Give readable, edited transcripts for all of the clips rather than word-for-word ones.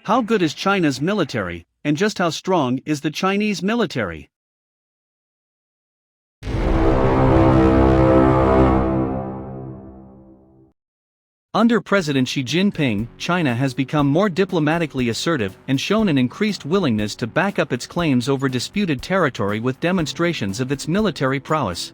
How good is China's military, and just how strong is the Chinese military? Under President Xi Jinping, China has become more diplomatically assertive and shown an increased willingness to back up its claims over disputed territory with demonstrations of its military prowess.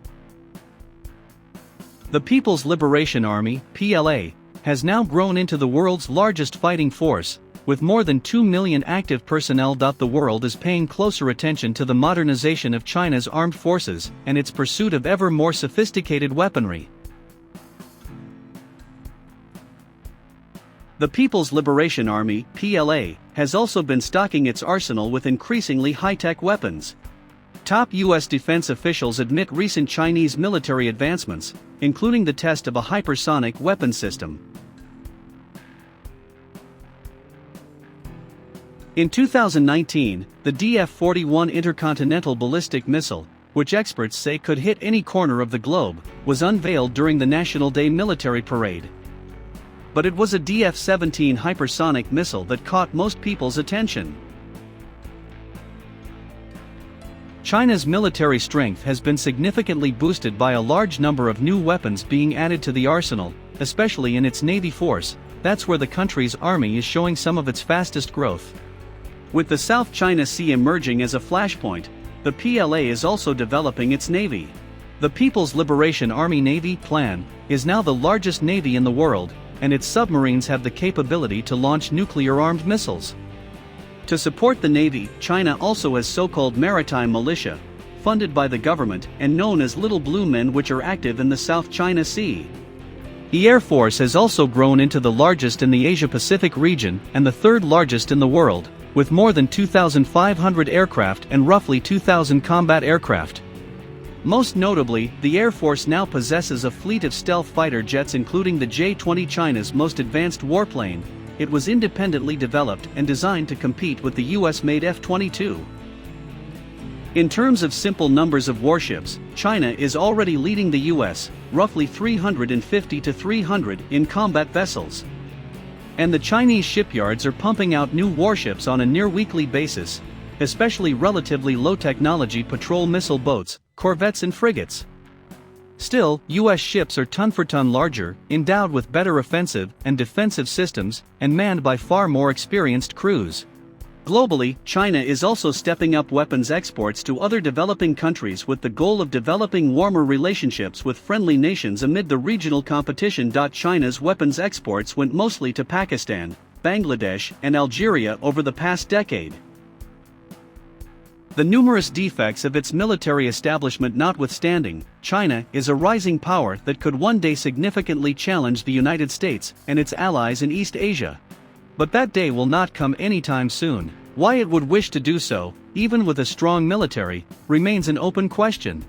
The People's Liberation Army, PLA, has now grown into the world's largest fighting force, with more than 2 million active personnel. The world is paying closer attention to the modernization of China's armed forces and its pursuit of ever more sophisticated weaponry. The People's Liberation Army, PLA, has also been stocking its arsenal with increasingly high-tech weapons. Top U.S. defense officials admit recent Chinese military advancements, including the test of a hypersonic weapon system. In 2019, the DF-41 intercontinental ballistic missile, which experts say could hit any corner of the globe, was unveiled during the National Day military parade. But it was a DF-17 hypersonic missile that caught most people's attention. China's military strength has been significantly boosted by a large number of new weapons being added to the arsenal, especially in its Navy force. That's where the country's army is showing some of its fastest growth. With the South China Sea emerging as a flashpoint, the PLA is also developing its Navy. The People's Liberation Army Navy Plan is now the largest navy in the world, and its submarines have the capability to launch nuclear-armed missiles. To support the Navy, China also has so-called maritime militia, funded by the government and known as Little Blue Men, which are active in the South China Sea. The Air Force has also grown into the largest in the Asia-Pacific region and the third largest in the world, with more than 2,500 aircraft and roughly 2,000 combat aircraft. Most notably, the Air Force now possesses a fleet of stealth fighter jets, including the J-20, China's most advanced warplane. It was independently developed and designed to compete with the US-made F-22. In terms of simple numbers of warships, China is already leading the US, roughly 350 to 300 in combat vessels. And the Chinese shipyards are pumping out new warships on a near-weekly basis, especially relatively low-technology patrol missile boats, corvettes and frigates. Still, US ships are ton-for-ton larger, endowed with better offensive and defensive systems, and manned by far more experienced crews. Globally, China is also stepping up weapons exports to other developing countries with the goal of developing warmer relationships with friendly nations amid the regional competition. China's weapons exports went mostly to Pakistan, Bangladesh, and Algeria over the past decade. The numerous defects of its military establishment notwithstanding, China is a rising power that could one day significantly challenge the United States and its allies in East Asia. But that day will not come anytime soon. Why it would wish to do so, even with a strong military, remains an open question.